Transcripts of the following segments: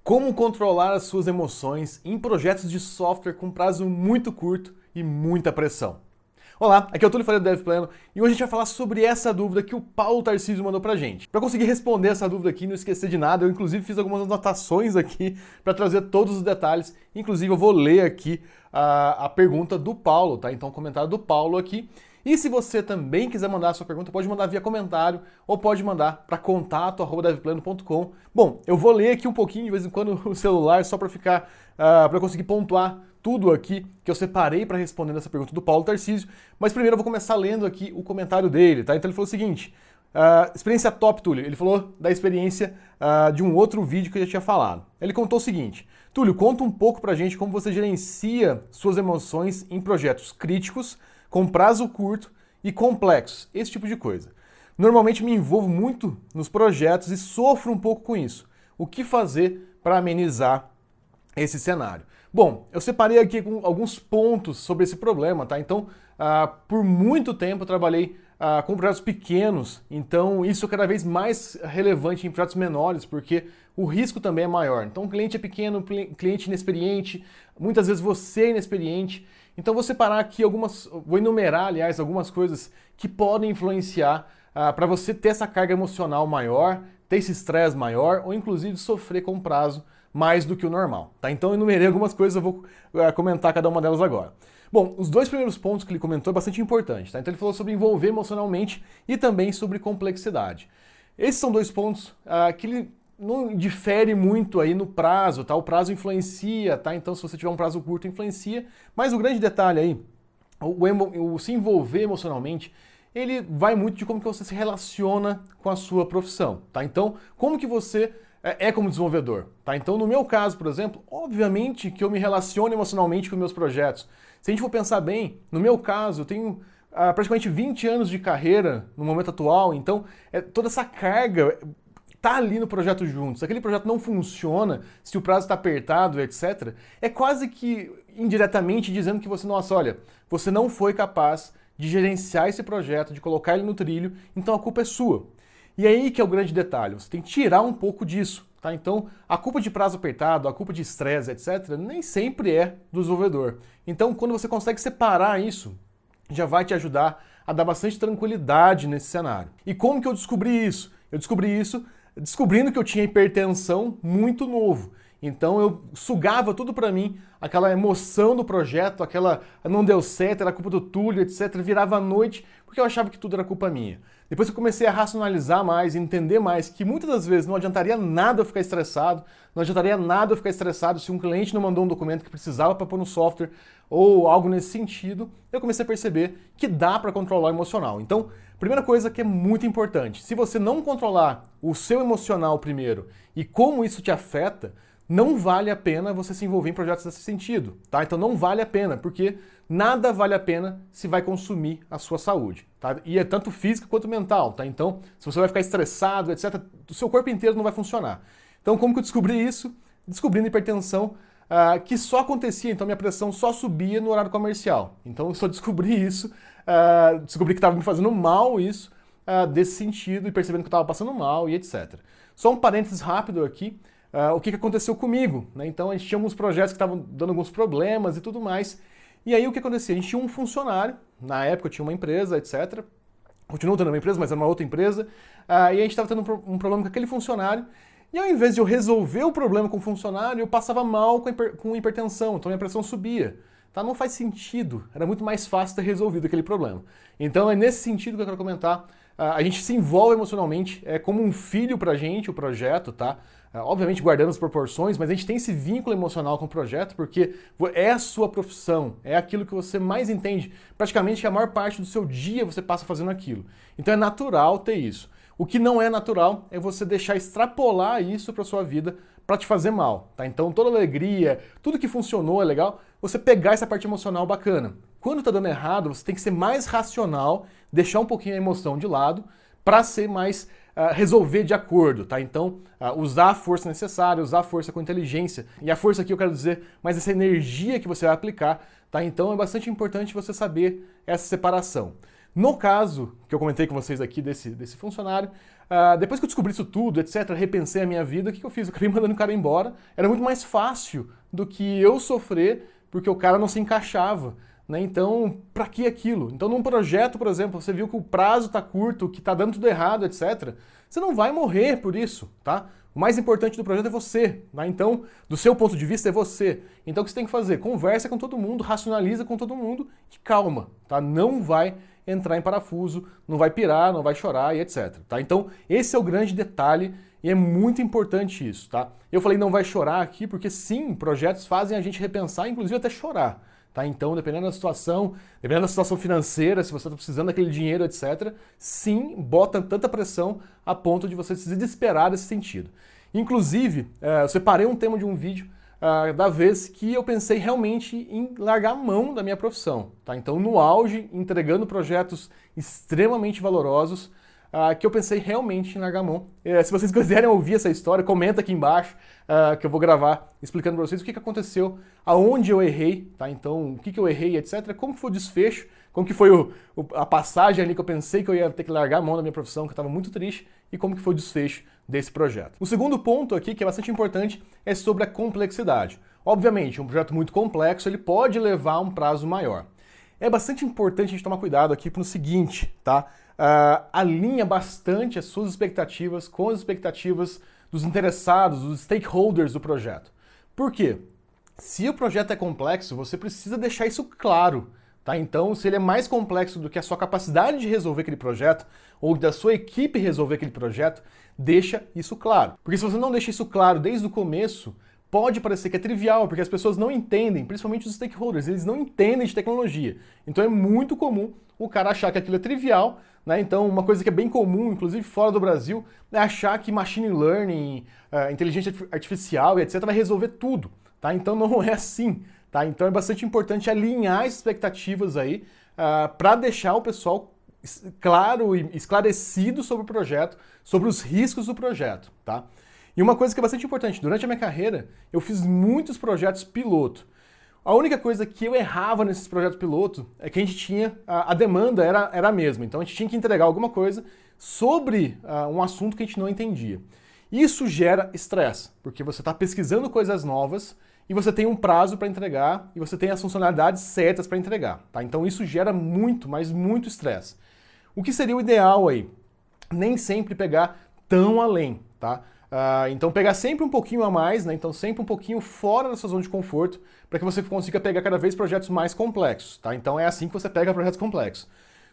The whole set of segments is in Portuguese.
Como controlar as suas emoções em projetos de software com prazo muito curto e muita pressão. Olá, aqui é o Túlio Faria do Dev Pleno e hoje a gente vai falar sobre essa dúvida que o Paulo Tarcísio mandou pra gente. Para conseguir responder essa dúvida aqui e não esquecer de nada, eu inclusive fiz algumas anotações aqui para trazer todos os detalhes. Inclusive eu vou ler aqui a pergunta do Paulo, tá? Então o comentário do Paulo aqui. E se você também quiser mandar a sua pergunta, pode mandar via comentário ou pode mandar para contato@devpleno.com. Bom, eu vou ler aqui um pouquinho de vez em quando o celular só para ficar, para conseguir pontuar tudo aqui que eu separei para responder essa pergunta do Paulo Tarcísio. Mas primeiro eu vou começar lendo aqui o comentário dele, tá? Então ele falou o seguinte: experiência top, Túlio. Ele falou da experiência de um outro vídeo que eu já tinha falado. Ele contou o seguinte: Túlio, conta um pouco pra gente como você gerencia suas emoções em projetos críticos, com prazo curto e complexos, esse tipo de coisa. Normalmente me envolvo muito nos projetos e sofro um pouco com isso. O que fazer para amenizar esse cenário? Bom, eu separei aqui alguns pontos sobre esse problema, tá? Então, por muito tempo eu trabalhei com projetos pequenos, então isso é cada vez mais relevante em projetos menores, porque o risco também é maior. Então o cliente é pequeno, cliente inexperiente, muitas vezes você é inexperiente. Então vou separar aqui vou enumerar, aliás, algumas coisas que podem influenciar para você ter essa carga emocional maior, ter esse estresse maior, ou inclusive sofrer com prazo mais do que o normal, tá? Então eu enumerei algumas coisas, eu vou comentar cada uma delas agora. Bom, os dois primeiros pontos que ele comentou é bastante importante, tá? Então ele falou sobre envolver emocionalmente e também sobre complexidade. Esses são dois pontos que ele não difere muito aí no prazo, tá? O prazo influencia, tá? Então se você tiver um prazo curto, influencia. Mas o grande detalhe aí, o se envolver emocionalmente, ele vai muito de como que você se relaciona com a sua profissão, tá? Então, como que você é como desenvolvedor, tá? Então, no meu caso, por exemplo, obviamente que eu me relaciono emocionalmente com meus projetos. Se a gente for pensar bem, no meu caso, eu tenho praticamente 20 anos de carreira no momento atual, então toda essa carga tá ali no projeto junto. Se aquele projeto não funciona, se o prazo está apertado, etc., é quase que indiretamente dizendo que você, nossa, olha, você não foi capaz de gerenciar esse projeto, de colocar ele no trilho, então a culpa é sua. E aí que é o grande detalhe, você tem que tirar um pouco disso, tá? Então, a culpa de prazo apertado, a culpa de estresse, etc., nem sempre é do desenvolvedor. Então, quando você consegue separar isso, já vai te ajudar a dar bastante tranquilidade nesse cenário. E como que eu descobri isso? Eu descobri isso descobrindo que eu tinha hipertensão muito novo. Então eu sugava tudo pra mim, aquela emoção do projeto, aquela não deu certo, era culpa do Túlio, etc. Virava à noite porque eu achava que tudo era culpa minha. Depois eu comecei a racionalizar mais, entender mais que muitas das vezes não adiantaria nada eu ficar estressado, não adiantaria nada eu ficar estressado se um cliente não mandou um documento que precisava para pôr no software ou algo nesse sentido. Eu comecei a perceber que dá para controlar o emocional. Então, primeira coisa que é muito importante, se você não controlar o seu emocional primeiro e como isso te afeta, não vale a pena você se envolver em projetos desse sentido, tá? Então não vale a pena, porque nada vale a pena se vai consumir a sua saúde, tá? E é tanto física quanto mental, tá? Então, se você vai ficar estressado, etc., o seu corpo inteiro não vai funcionar. Então, como que eu descobri isso? Descobrindo hipertensão, que só acontecia, então minha pressão só subia no horário comercial. Então eu só descobri isso, descobri que estava me fazendo mal isso, desse sentido, e percebendo que eu estava passando mal e etc. Só um parênteses rápido aqui, o que aconteceu comigo, né? Então a gente tinha alguns projetos que estavam dando alguns problemas e tudo mais, e aí o que acontecia? A gente tinha um funcionário, na época eu tinha uma empresa, etc., continuo tendo uma empresa, mas era uma outra empresa, e a gente estava tendo um problema com aquele funcionário, e ao invés de eu resolver o problema com o funcionário, eu passava mal com hipertensão, então minha pressão subia. Tá? Não faz sentido, era muito mais fácil ter resolvido aquele problema. Então é nesse sentido que eu quero comentar, a gente se envolve emocionalmente, é como um filho pra gente o projeto, tá? Obviamente guardando as proporções, mas a gente tem esse vínculo emocional com o projeto porque é a sua profissão, é aquilo que você mais entende. Praticamente a maior parte do seu dia você passa fazendo aquilo. Então é natural ter isso. O que não é natural é você deixar extrapolar isso para sua vida para te fazer mal, tá? Então toda alegria, tudo que funcionou é legal, você pegar essa parte emocional bacana. Quando tá dando errado, você tem que ser mais racional, deixar um pouquinho a emoção de lado para ser mais resolver de acordo, tá? Então usar a força necessária, usar a força com inteligência. E a força aqui eu quero dizer, mas essa energia que você vai aplicar, tá? Então é bastante importante você saber essa separação. No caso que eu comentei com vocês aqui desse funcionário, depois que eu descobri isso tudo, etc., repensei a minha vida, o que eu fiz? Eu acabei mandando o cara embora. Era muito mais fácil do que eu sofrer porque o cara não se encaixava. Né? Então, para que aquilo? Então, num projeto, por exemplo, você viu que o prazo está curto, que está dando tudo errado, etc., você não vai morrer por isso, tá? O mais importante do projeto é você, né? Então, do seu ponto de vista, é você. Então, o que você tem que fazer? Conversa com todo mundo, racionaliza com todo mundo e calma, tá? Não vai entrar em parafuso, não vai pirar, não vai chorar e etc, tá? Então, esse é o grande detalhe e é muito importante isso, tá? Eu falei não vai chorar aqui porque, sim, projetos fazem a gente repensar, inclusive até chorar. Tá? Então, dependendo da situação financeira, se você está precisando daquele dinheiro, etc., sim, bota tanta pressão a ponto de você se desesperar nesse sentido. Inclusive, eu separei um tema de um vídeo da vez que eu pensei realmente em largar a mão da minha profissão. Tá? Então, no auge, entregando projetos extremamente valorosos, que eu pensei realmente em largar a mão. Se vocês quiserem ouvir essa história, comenta aqui embaixo, que eu vou gravar explicando para vocês o que aconteceu, aonde eu errei, tá? Então, o que eu errei, etc., como foi o desfecho, como que foi a passagem ali que eu pensei que eu ia ter que largar a mão da minha profissão, que eu estava muito triste, e como que foi o desfecho desse projeto. O segundo ponto aqui, que é bastante importante, é sobre a complexidade. Obviamente, um projeto muito complexo, ele pode levar a um prazo maior. É bastante importante a gente tomar cuidado aqui para o seguinte, tá? Alinha bastante as suas expectativas com as expectativas dos interessados, dos stakeholders do projeto. Por quê? Se o projeto é complexo, você precisa deixar isso claro. Tá? Então, se ele é mais complexo do que a sua capacidade de resolver aquele projeto, ou da sua equipe resolver aquele projeto, deixa isso claro. Porque se você não deixa isso claro desde o começo, pode parecer que é trivial, porque as pessoas não entendem, principalmente os stakeholders, eles não entendem de tecnologia. Então é muito comum o cara achar que aquilo é trivial, né? Então uma coisa que é bem comum, inclusive fora do Brasil, é achar que machine learning, inteligência artificial e etc. vai resolver tudo. Tá? Então não é assim. Tá? Então é bastante importante alinhar as expectativas aí para deixar o pessoal claro e esclarecido sobre o projeto, sobre os riscos do projeto. Tá? E uma coisa que é bastante importante, durante a minha carreira, eu fiz muitos projetos piloto. A única coisa que eu errava nesses projetos piloto é que a gente tinha, a demanda era a mesma, então a gente tinha que entregar alguma coisa sobre um assunto que a gente não entendia. Isso gera estresse, porque você está pesquisando coisas novas e você tem um prazo para entregar e você tem as funcionalidades certas para entregar. Tá? Então isso gera muito, mas muito estresse. O que seria o ideal aí? Nem sempre pegar tão além, tá? Então pegar sempre um pouquinho a mais, né? Então sempre um pouquinho fora da sua zona de conforto, para que você consiga pegar cada vez projetos mais complexos, tá? Então é assim que você pega projetos complexos.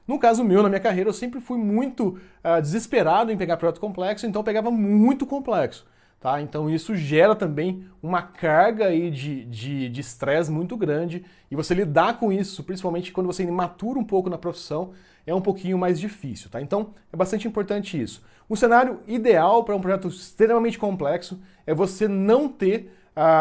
No caso meu, na minha carreira, eu sempre fui muito desesperado em pegar projeto complexo, então eu pegava muito complexo. Tá? Então isso gera também uma carga aí de estresse muito grande e você lidar com isso, principalmente quando você matura um pouco na profissão, é um pouquinho mais difícil. Tá? Então é bastante importante isso. Um cenário ideal para um projeto extremamente complexo é você não ter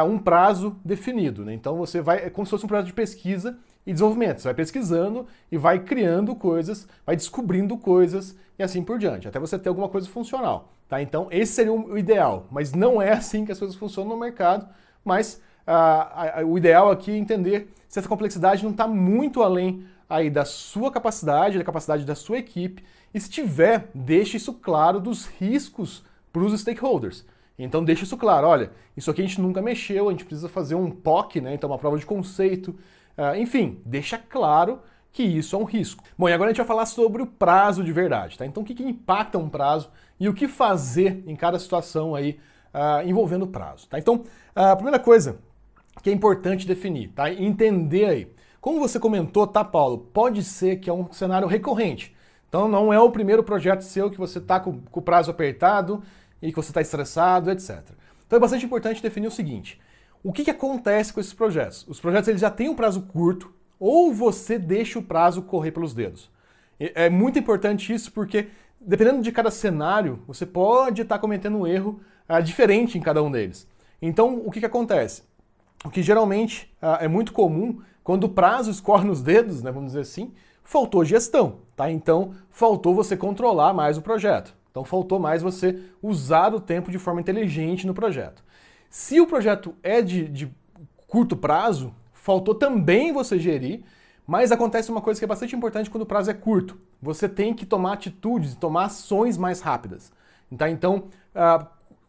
um prazo definido. Né? Então você vai, é como se fosse um projeto de pesquisa e desenvolvimento. Você vai pesquisando e vai criando coisas, vai descobrindo coisas e assim por diante, até você ter alguma coisa funcional. Tá? Então esse seria o ideal, mas não é assim que as coisas funcionam no mercado, mas o ideal aqui é entender se essa complexidade não está muito além aí da sua capacidade, da capacidade da sua equipe, e se tiver, deixe isso claro dos riscos para os stakeholders. Então deixa isso claro, olha, isso aqui a gente nunca mexeu, a gente precisa fazer um POC, né? Então uma prova de conceito, enfim, deixa claro que isso é um risco. Bom, e agora a gente vai falar sobre o prazo de verdade, tá? Então o que impacta um prazo e o que fazer em cada situação aí envolvendo o prazo, tá? Então, a primeira coisa que é importante definir, tá? Entender aí. Como você comentou, tá, Paulo? Pode ser que é um cenário recorrente. Então não é o primeiro projeto seu que você está com o prazo apertado e que você está estressado, etc. Então é bastante importante definir o seguinte: o que acontece com esses projetos? Os projetos eles já têm um prazo curto ou você deixa o prazo correr pelos dedos. É muito importante isso porque, dependendo de cada cenário, você pode estar cometendo um erro diferente em cada um deles. Então o que acontece? O que geralmente é muito comum, quando o prazo escorre nos dedos, né, vamos dizer assim, faltou gestão, tá? Então faltou você controlar mais o projeto. Então faltou mais você usar o tempo de forma inteligente no projeto. Se o projeto é de curto prazo, faltou também você gerir, mas acontece uma coisa que é bastante importante quando o prazo é curto. você tem que tomar atitudes, tomar ações mais rápidas. Tá? Então,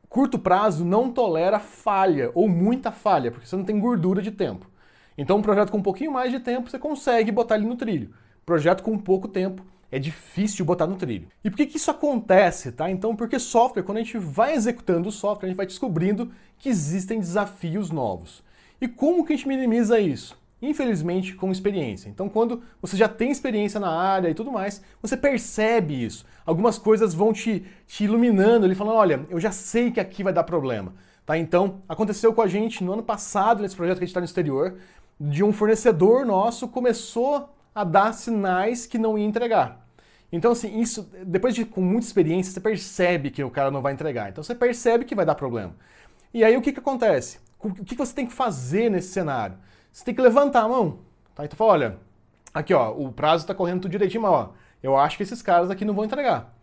curto prazo não tolera falha ou muita falha, porque você não tem gordura de tempo. Então, um projeto com um pouquinho mais de tempo, você consegue botar ele no trilho. Projeto com pouco tempo, é difícil botar no trilho. E por que isso acontece, tá? Então, porque software, quando a gente vai executando o software, a gente vai descobrindo que existem desafios novos. E como que a gente minimiza isso? Infelizmente, com experiência. Então, quando você já tem experiência na área e tudo mais, você percebe isso. Algumas coisas vão te iluminando, ele falando, olha, eu já sei que aqui vai dar problema. Tá? Então, aconteceu com a gente no ano passado, nesse projeto que a gente está no exterior, de um fornecedor nosso começou a dar sinais que não ia entregar. Então, assim, isso, depois de com muita experiência, você percebe que o cara não vai entregar. Então, você percebe que vai dar problema. E aí, o que acontece? O que você tem que fazer nesse cenário? Você tem que levantar a mão. Tá? Então, fala, olha, aqui, ó, o prazo está correndo tudo direitinho, mas, ó, eu acho que esses caras aqui não vão entregar.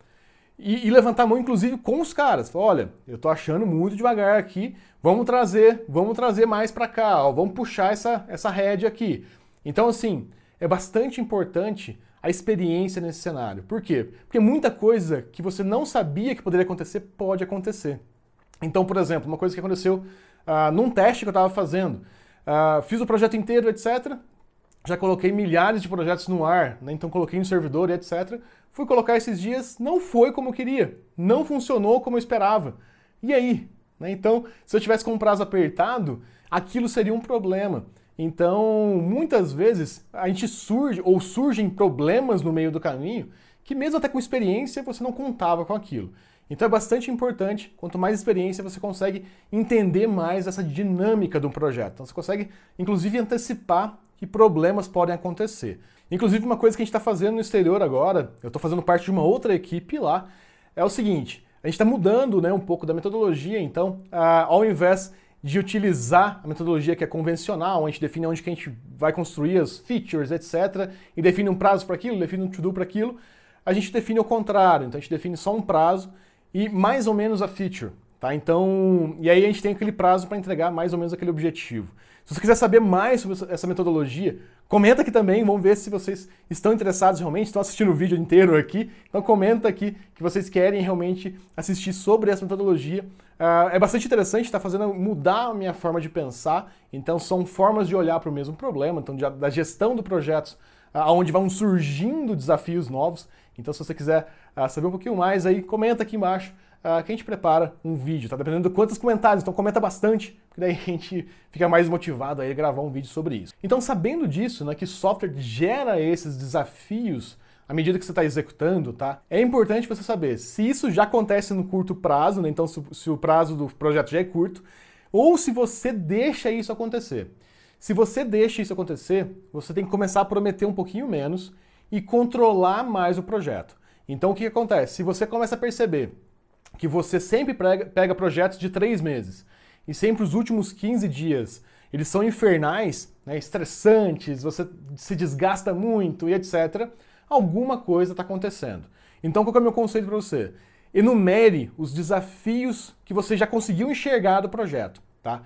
E levantar a mão, inclusive, com os caras. Fala, olha, eu tô achando muito devagar aqui, vamos trazer mais para cá, ó, vamos puxar essa rédea aqui. Então, assim, é bastante importante a experiência nesse cenário. Por quê? Porque muita coisa que você não sabia que poderia acontecer, pode acontecer. Então, por exemplo, uma coisa que aconteceu num teste que eu estava fazendo. Fiz o projeto inteiro, etc. Já coloquei milhares de projetos no ar, né? Então coloquei no servidor, etc. Fui colocar esses dias, não foi como eu queria. Não funcionou como eu esperava. E aí? Né? Então, se eu tivesse com um prazo apertado, aquilo seria um problema. Então, muitas vezes, a gente surgem problemas no meio do caminho que mesmo até com experiência você não contava com aquilo. Então é bastante importante, quanto mais experiência você consegue entender mais essa dinâmica de um projeto. Então você consegue, inclusive, antecipar que problemas podem acontecer. Inclusive, uma coisa que a gente está fazendo no exterior agora, eu estou fazendo parte de uma outra equipe lá, é o seguinte, a gente está mudando, né, um pouco da metodologia, então, ao invés de utilizar a metodologia que é convencional, onde a gente define onde que a gente vai construir as features, etc., e define um prazo para aquilo, define um to-do para aquilo, a gente define o contrário, então a gente define só um prazo e mais ou menos a feature, tá? Então, e aí a gente tem aquele prazo para entregar mais ou menos aquele objetivo. Se você quiser saber mais sobre essa metodologia, comenta aqui também, vamos ver se vocês estão interessados realmente, estão assistindo o vídeo inteiro aqui, então comenta aqui que vocês querem realmente assistir sobre essa metodologia. É bastante interessante, está fazendo mudar a minha forma de pensar, então são formas de olhar para o mesmo problema, então da gestão do projeto, onde vão surgindo desafios novos. Então, se você quiser saber um pouquinho mais, aí comenta aqui embaixo que a gente prepara um vídeo, tá? Dependendo de quantos comentários, então comenta bastante, porque daí a gente fica mais motivado a gravar um vídeo sobre isso. Então, sabendo disso, né, que software gera esses desafios à medida que você está executando, tá? É importante você saber se isso já acontece no curto prazo, né? Então se o prazo do projeto já é curto, ou se você deixa isso acontecer. Se você deixa isso acontecer, você tem que começar a prometer um pouquinho menos e controlar mais o projeto. Então o que acontece? Se você começa a perceber que você sempre pega projetos de 3 meses e sempre os últimos 15 dias eles são infernais, né, estressantes, você se desgasta muito e etc., alguma coisa está acontecendo. Então qual que é o meu conselho para você? Enumere os desafios que você já conseguiu enxergar do projeto, tá?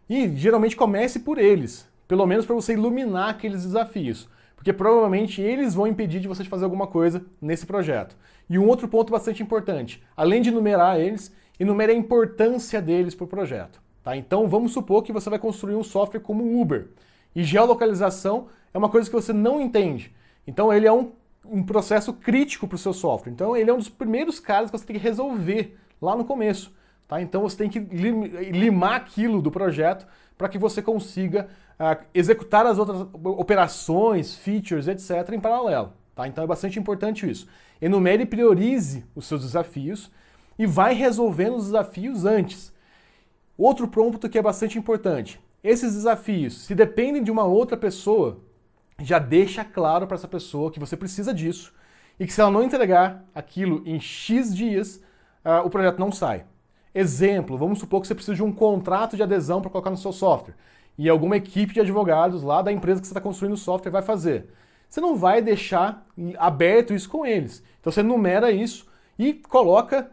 E geralmente comece por eles, pelo menos para você iluminar aqueles desafios. Porque provavelmente eles vão impedir de você fazer alguma coisa nesse projeto. E um outro ponto bastante importante, além de enumerar eles, enumere a importância deles para o projeto. Tá? Então vamos supor que você vai construir um software como o Uber. E geolocalização é uma coisa que você não entende. Então ele é um processo crítico para o seu software. Então ele é um dos primeiros casos que você tem que resolver lá no começo. Tá? Então você tem que limar aquilo do projeto para que você consiga executar as outras operações, features, etc. em paralelo. Tá? Então é bastante importante isso. Enumere e priorize os seus desafios e vai resolvendo os desafios antes. Outro ponto que é bastante importante. Esses desafios, se dependem de uma outra pessoa, já deixa claro para essa pessoa que você precisa disso e que se ela não entregar aquilo em X dias, o projeto não sai. Exemplo, vamos supor que você precisa de um contrato de adesão para colocar no seu software e alguma equipe de advogados lá da empresa que você está construindo o software vai fazer. Você não vai deixar aberto isso com eles. Então você numera isso e coloca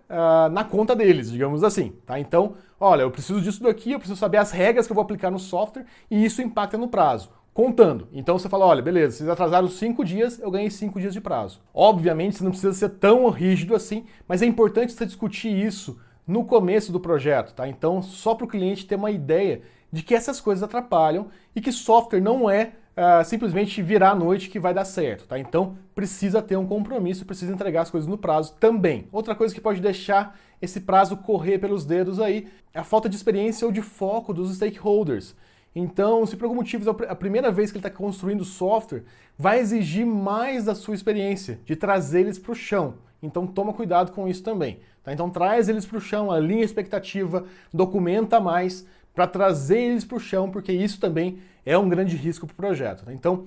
na conta deles, digamos assim. Tá? Então, olha, eu preciso disso daqui, eu preciso saber as regras que eu vou aplicar no software e isso impacta no prazo. contando. Então você fala, olha, beleza, vocês atrasaram 5 dias, eu ganhei 5 dias de prazo. Obviamente você não precisa ser tão rígido assim, mas é importante você discutir isso no começo do projeto, tá? Então, só para o cliente ter uma ideia de que essas coisas atrapalham e que software não é simplesmente virar à noite que vai dar certo, tá? Então, precisa ter um compromisso, precisa entregar as coisas no prazo também. Outra coisa que pode deixar esse prazo correr pelos dedos aí é a falta de experiência ou de foco dos stakeholders. Então, se por algum motivo a primeira vez que ele está construindo software, vai exigir mais da sua experiência, de trazer eles para o chão. Então, toma cuidado com isso também. Tá? Então, traz eles para o chão, alinha a expectativa, documenta mais para trazer eles para o chão, porque isso também é um grande risco para o projeto. Tá? Então,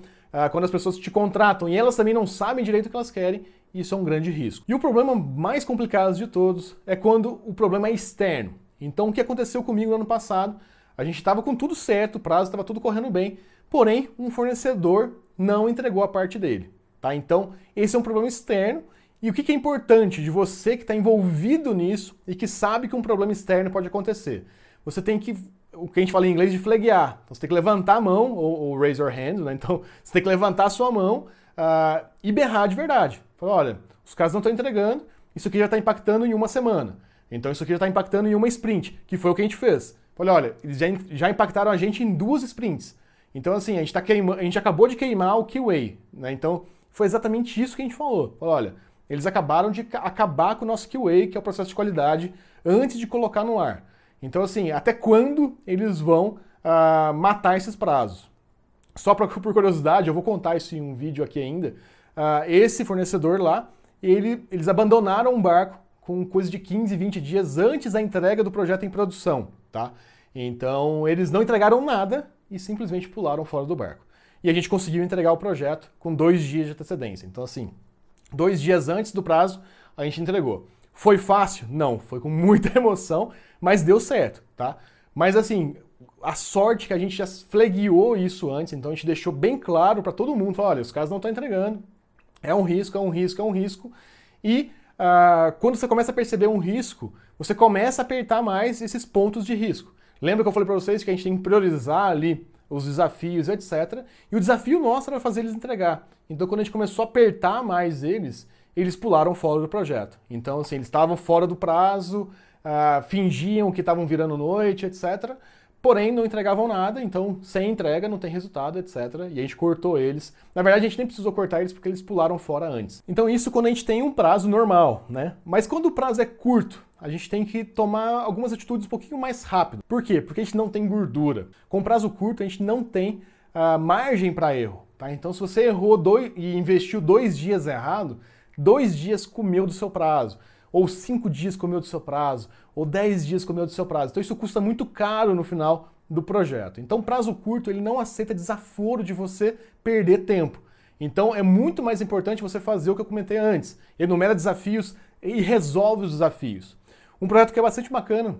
quando as pessoas te contratam e elas também não sabem direito o que elas querem, isso é um grande risco. E o problema mais complicado de todos é quando o problema é externo. Então, o que aconteceu comigo no ano passado? A gente estava com tudo certo, o prazo estava tudo correndo bem, porém, um fornecedor não entregou a parte dele. Tá? Então, esse é um problema externo. E o que é importante de você que está envolvido nisso e que sabe que um problema externo pode acontecer? Você tem que, o que a gente fala em inglês, de flaguear. Então, você tem que levantar a mão, ou raise your hand, né? Então você tem que levantar a sua mão e berrar de verdade. Falar, olha, os caras não estão entregando, isso aqui já está impactando em uma semana. Então isso aqui já está impactando em uma sprint, que foi o que a gente fez. Falei, olha, eles já impactaram a gente em 2 sprints. Então assim, a gente acabou de queimar o QA. Né? Então foi exatamente isso que a gente falou. Falei, olha, eles acabaram de acabar com o nosso QA, que é o processo de qualidade, antes de colocar no ar. Então, assim, até quando eles vão matar esses prazos? Só por curiosidade, eu vou contar isso em um vídeo aqui ainda. Esse fornecedor lá, eles abandonaram um barco com coisa de 15, 20 dias antes da entrega do projeto em produção, tá? Então, eles não entregaram nada e simplesmente pularam fora do barco. E a gente conseguiu entregar o projeto com 2 dias de antecedência. Então, assim, 2 dias antes do prazo, a gente entregou. Foi fácil? Não, foi com muita emoção, mas deu certo, tá? Mas assim, a sorte que a gente já flagueou isso antes, então a gente deixou bem claro para todo mundo, olha, os caras não estão entregando, é um risco, é um risco, é um risco, e quando você começa a perceber um risco, você começa a apertar mais esses pontos de risco. Lembra que eu falei para vocês que a gente tem que priorizar ali os desafios, etc. E o desafio nosso era fazer eles entregar. Então quando a gente começou a apertar mais eles pularam fora do projeto. Então, assim, eles estavam fora do prazo, fingiam que estavam virando noite, etc. Porém, não entregavam nada, então, sem entrega, não tem resultado, etc. E a gente cortou eles. Na verdade, a gente nem precisou cortar eles porque eles pularam fora antes. Então, isso quando a gente tem um prazo normal, né? Mas quando o prazo é curto, a gente tem que tomar algumas atitudes um pouquinho mais rápido. Por quê? Porque a gente não tem gordura. Com prazo curto, a gente não tem margem para erro. Tá? Então, se você errou e investiu 2 dias errado, 2 dias comeu do seu prazo, ou 5 dias comeu do seu prazo, ou 10 dias comeu do seu prazo. Então isso custa muito caro no final do projeto. Então prazo curto, ele não aceita desaforo de você perder tempo. Então é muito mais importante você fazer o que eu comentei antes. Enumera desafios e resolve os desafios. Um projeto que é bastante bacana,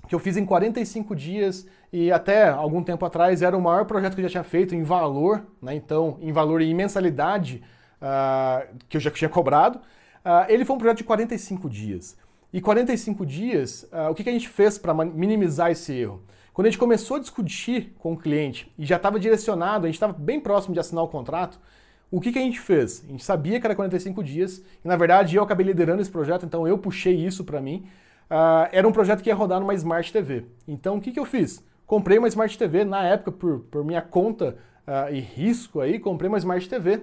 que eu fiz em 45 dias e até algum tempo atrás era o maior projeto que eu já tinha feito em valor, né? Então em valor e em mensalidade, que eu já tinha cobrado, ele foi um projeto de 45 dias. E 45 dias, o que a gente fez para minimizar esse erro? Quando a gente começou a discutir com o cliente e já estava direcionado, a gente estava bem próximo de assinar o contrato, o que a gente fez? A gente sabia que era 45 dias, e na verdade eu acabei liderando esse projeto, então eu puxei isso para mim. Era um projeto que ia rodar numa Smart TV. Então o que eu fiz? Comprei uma Smart TV, na época, por minha conta e risco aí, comprei uma Smart TV,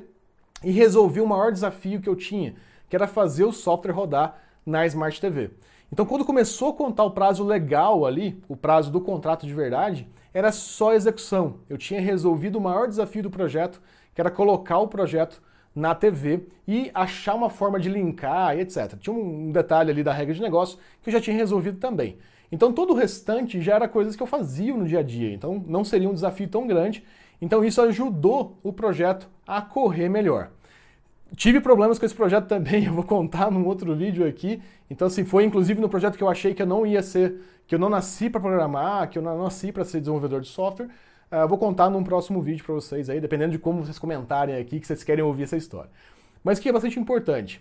e resolvi o maior desafio que eu tinha, que era fazer o software rodar na Smart TV. Então, quando começou a contar o prazo legal ali, o prazo do contrato de verdade, era só execução. Eu tinha resolvido o maior desafio do projeto, que era colocar o projeto na TV e achar uma forma de linkar e etc. Tinha um detalhe ali da regra de negócio que eu já tinha resolvido também. Então, todo o restante já era coisas que eu fazia no dia a dia. Então, não seria um desafio tão grande. Então isso ajudou o projeto a correr melhor. Tive problemas com esse projeto também, eu vou contar num outro vídeo aqui. Então assim, foi inclusive no projeto que eu achei que eu não ia ser, que eu não nasci para programar, que eu não nasci para ser desenvolvedor de software. Vou contar num próximo vídeo para vocês aí, dependendo de como vocês comentarem aqui, que vocês querem ouvir essa história. Mas o que é bastante importante?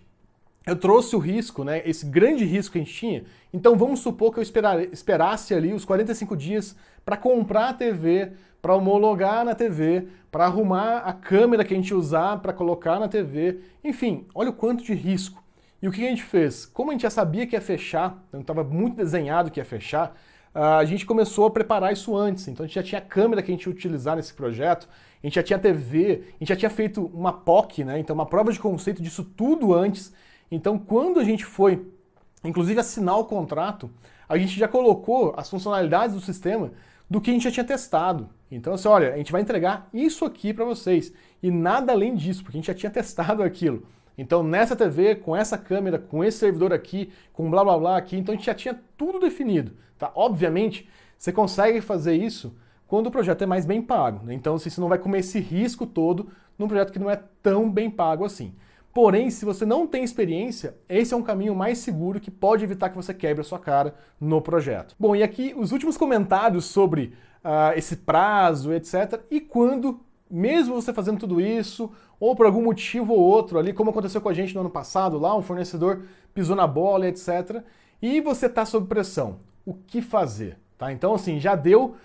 eu trouxe o risco, né, esse grande risco que a gente tinha, então vamos supor que eu esperasse ali os 45 dias para comprar a TV, para homologar na TV, para arrumar a câmera que a gente ia usar para colocar na TV, enfim, olha o quanto de risco. E o que a gente fez? Como a gente já sabia que ia fechar, não estava muito desenhado que ia fechar, a gente começou a preparar isso antes. Então a gente já tinha a câmera que a gente ia utilizar nesse projeto, a gente já tinha a TV, a gente já tinha feito uma POC, né? Então uma prova de conceito disso tudo antes. Então quando a gente foi, inclusive, assinar o contrato, a gente já colocou as funcionalidades do sistema do que a gente já tinha testado. Então assim, olha, a gente vai entregar isso aqui para vocês e nada além disso, porque a gente já tinha testado aquilo. Então nessa TV, com essa câmera, com esse servidor aqui, com blá blá blá aqui, então a gente já tinha tudo definido. Tá? Obviamente, você consegue fazer isso quando o projeto é mais bem pago, né? Então você não vai comer esse risco todo num projeto que não é tão bem pago assim. Porém, se você não tem experiência, esse é um caminho mais seguro que pode evitar que você quebre a sua cara no projeto. Bom, e aqui os últimos comentários sobre esse prazo, etc. E quando, mesmo você fazendo tudo isso, ou por algum motivo ou outro ali, como aconteceu com a gente no ano passado, lá um fornecedor pisou na bola, etc. E você está sob pressão. O que fazer? Tá? Então, assim, já deu,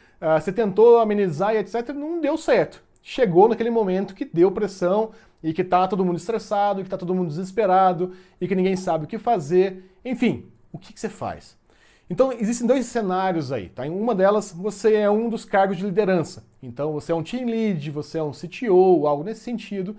você tentou amenizar e etc. Não deu certo. Chegou naquele momento que deu pressão e que tá todo mundo estressado, e que tá todo mundo desesperado, e que ninguém sabe o que fazer. Enfim, o que você faz? Então, existem dois cenários aí, tá? Em uma delas, você é um dos cargos de liderança. Então, você é um team lead, você é um CTO, algo nesse sentido.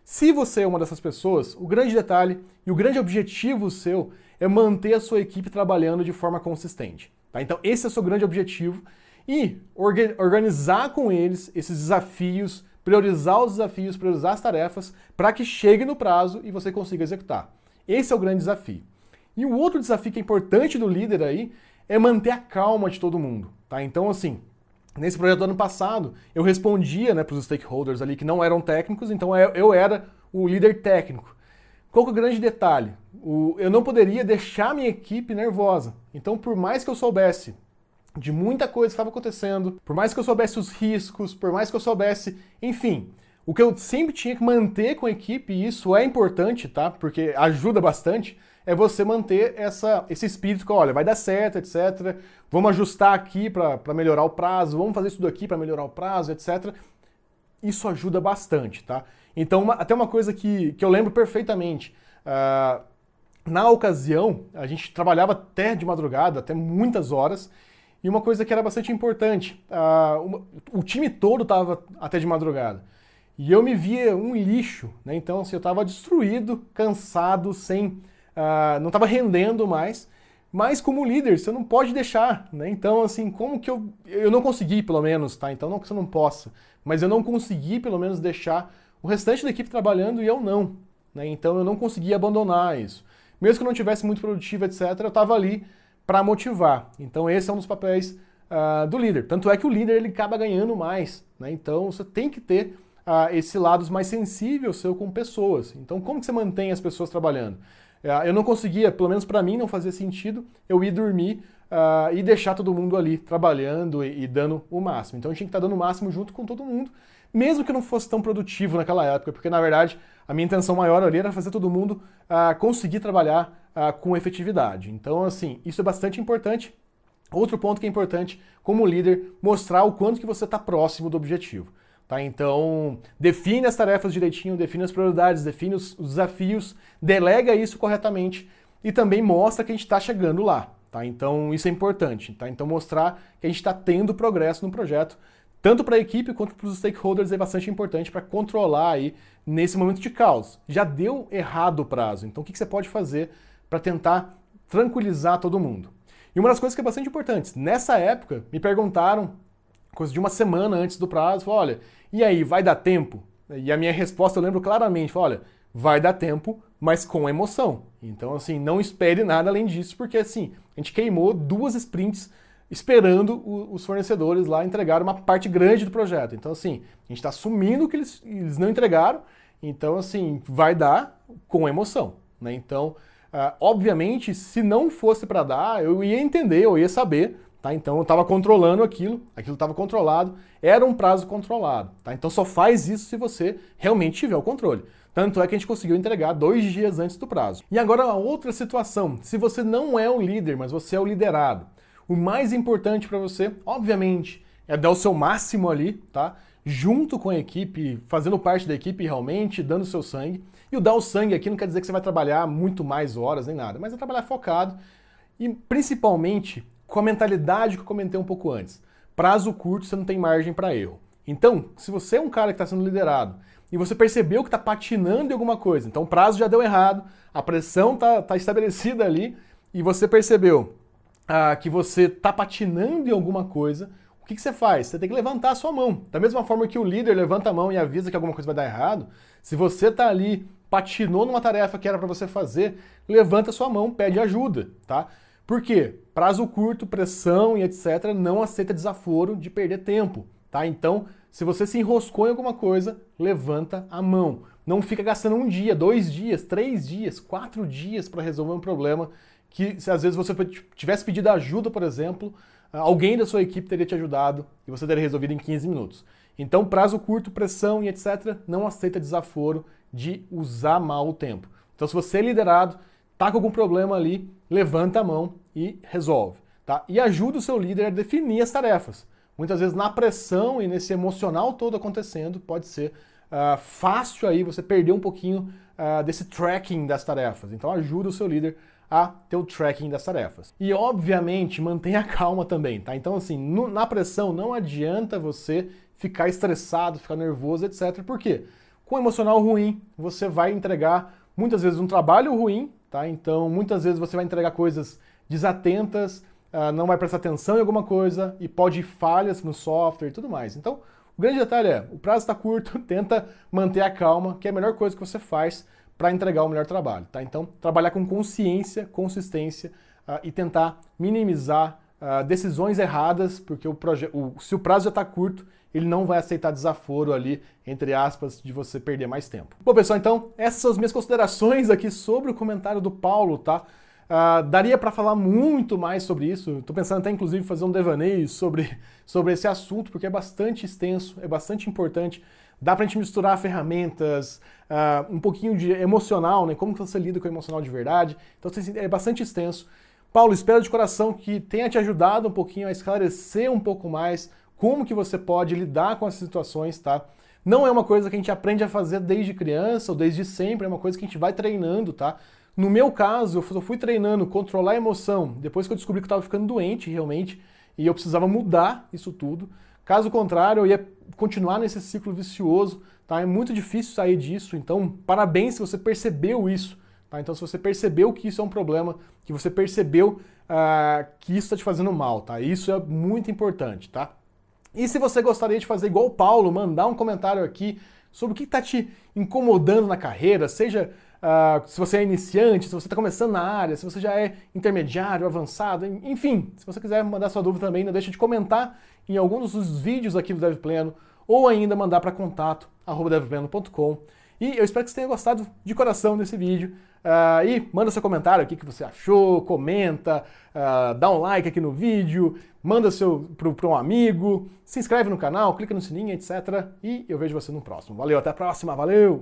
Se você é uma dessas pessoas, o grande detalhe e o grande objetivo seu é manter a sua equipe trabalhando de forma consistente. Tá? Então, esse é o seu grande objetivo. E organizar com eles esses desafios, priorizar os desafios, priorizar as tarefas, para que chegue no prazo e você consiga executar. Esse é o grande desafio. E o outro desafio que é importante do líder aí é manter a calma de todo mundo. Tá? Então, assim, nesse projeto do ano passado, eu respondia, né, para os stakeholders ali que não eram técnicos, então eu era o líder técnico. Qual que é o grande detalhe? Eu não poderia deixar minha equipe nervosa. Então, por mais que eu soubesse de muita coisa que estava acontecendo, por mais que eu soubesse os riscos, por mais que eu soubesse, enfim, o que eu sempre tinha que manter com a equipe, e isso é importante, tá? Porque ajuda bastante, é você manter esse espírito que, olha, vai dar certo, etc. Vamos ajustar aqui para melhorar o prazo, vamos fazer isso tudo aqui para melhorar o prazo, etc. Isso ajuda bastante, tá? Então, até uma coisa que eu lembro perfeitamente, na ocasião, a gente trabalhava até de madrugada, até muitas horas, e uma coisa que era bastante importante, o time todo estava até de madrugada. E eu me via um lixo, né? Então assim, eu estava destruído, cansado, não estava rendendo mais. Mas como líder, você não pode deixar, né? Então assim, como que eu não consegui pelo menos, tá? Então não que você não possa, mas eu não consegui pelo menos deixar o restante da equipe trabalhando e eu não, né? Então eu não consegui abandonar isso. Mesmo que eu não tivesse muito produtivo, etc., eu estava ali para motivar. Então esse é um dos papéis do líder. Tanto é que o líder ele acaba ganhando mais, né? Então você tem que ter esse lado mais sensível seu com pessoas. Então como que você mantém as pessoas trabalhando? Eu não conseguia, pelo menos para mim não fazia sentido, eu ir dormir e deixar todo mundo ali trabalhando e dando o máximo. Então eu tinha que estar dando o máximo junto com todo mundo, mesmo que eu não fosse tão produtivo naquela época, porque na verdade a minha intenção maior ali era fazer todo mundo conseguir trabalhar com efetividade. Então, assim, isso é bastante importante. Outro ponto que é importante, como líder, mostrar o quanto que você está próximo do objetivo. Tá? Então, define as tarefas direitinho, define as prioridades, define os desafios, delega isso corretamente e também mostra que a gente está chegando lá. Tá? Então, isso é importante. Tá? Então, mostrar que a gente está tendo progresso no projeto, tanto para a equipe quanto para os stakeholders, é bastante importante para controlar aí nesse momento de caos. Já deu errado o prazo, então o que você pode fazer para tentar tranquilizar todo mundo? E uma das coisas que é bastante importante, nessa época me perguntaram, coisa de uma semana antes do prazo, olha, e aí, vai dar tempo? E a minha resposta eu lembro claramente, olha, vai dar tempo, mas com emoção. Então assim, não espere nada além disso, porque assim, a gente queimou 2 sprints esperando os fornecedores lá entregar uma parte grande do projeto. Então assim, a gente está assumindo que eles não entregaram, então assim, vai dar com emoção, né? Então, obviamente, se não fosse para dar, eu ia entender, eu ia saber, tá? Então eu estava controlando aquilo estava controlado, era um prazo controlado, tá? Então só faz isso se você realmente tiver o controle. Tanto é que a gente conseguiu entregar 2 dias antes do prazo. E agora a outra situação, se você não é o líder, mas você é o liderado, o mais importante para você, obviamente, é dar o seu máximo ali, tá? Junto com a equipe, fazendo parte da equipe realmente, dando o seu sangue. E o dar o sangue aqui não quer dizer que você vai trabalhar muito mais horas nem nada, mas é trabalhar focado e principalmente com a mentalidade que eu comentei um pouco antes. Prazo curto, você não tem margem para erro. Então, se você é um cara que está sendo liderado e você percebeu que está patinando em alguma coisa, então o prazo já deu errado, a pressão tá estabelecida ali e você percebeu que você está patinando em alguma coisa, o que você faz? Você tem que levantar a sua mão. Da mesma forma que o líder levanta a mão e avisa que alguma coisa vai dar errado, se você está ali, patinou numa tarefa que era para você fazer, levanta a sua mão, pede ajuda, tá? Por quê? Prazo curto, pressão e etc. não aceita desaforo de perder tempo, tá? Então, se você se enroscou em alguma coisa, levanta a mão. Não fica gastando 1 dia, 2 dias, 3 dias, 4 dias para resolver um problema que, se às vezes você tivesse pedido ajuda, por exemplo, alguém da sua equipe teria te ajudado e você teria resolvido em 15 minutos. Então, prazo curto, pressão e etc. não aceita desaforo de usar mal o tempo. Então, se você é liderado, tá com algum problema ali, levanta a mão e resolve, tá? E ajuda o seu líder a definir as tarefas. Muitas vezes na pressão e nesse emocional todo acontecendo, pode ser fácil aí você perder um pouquinho desse tracking das tarefas. Então ajuda o seu líder a ter o tracking das tarefas. E obviamente mantenha calma também, tá? Então assim, na pressão não adianta você ficar estressado, ficar nervoso, etc. Por quê? Com o emocional ruim, você vai entregar muitas vezes um trabalho ruim, tá? Então muitas vezes você vai entregar coisas desatentas, não vai prestar atenção em alguma coisa e pode ir falhas no software e tudo mais. Então, o grande detalhe é, o prazo está curto, tenta manter a calma, que é a melhor coisa que você faz para entregar o melhor trabalho, tá? Então, trabalhar com consciência, consistência e tentar minimizar decisões erradas, porque se o prazo já está curto, ele não vai aceitar desaforo ali, entre aspas, de você perder mais tempo. Bom, pessoal, então, essas são as minhas considerações aqui sobre o comentário do Paulo, tá? Daria para falar muito mais sobre isso, estou pensando até inclusive fazer um devaneio sobre esse assunto, porque é bastante extenso, é bastante importante, dá pra gente misturar ferramentas, um pouquinho de emocional, né? Como que você lida com o emocional de verdade, então é bastante extenso. Paulo, espero de coração que tenha te ajudado um pouquinho a esclarecer um pouco mais como que você pode lidar com essas situações, tá? Não é uma coisa que a gente aprende a fazer desde criança ou desde sempre, é uma coisa que a gente vai treinando, tá? No meu caso, eu fui treinando controlar a emoção depois que eu descobri que eu estava ficando doente realmente e eu precisava mudar isso tudo. Caso contrário, eu ia continuar nesse ciclo vicioso, tá? É muito difícil sair disso, então parabéns se você percebeu isso, tá? Então se você percebeu que isso é um problema, que você percebeu que isso está te fazendo mal, tá? Isso é muito importante, tá? E se você gostaria de fazer igual o Paulo, mandar um comentário aqui sobre o que está te incomodando na carreira, seja se você é iniciante, se você está começando na área, se você já é intermediário, avançado, enfim, se você quiser mandar sua dúvida também, não deixe de comentar em alguns dos vídeos aqui do DevPleno ou ainda mandar para contato@devpleno.com. E eu espero que você tenha gostado de coração desse vídeo. E manda seu comentário, o que você achou, comenta, dá um like aqui no vídeo, manda para um amigo, se inscreve no canal, clica no sininho, etc. E eu vejo você no próximo. Valeu, até a próxima, valeu!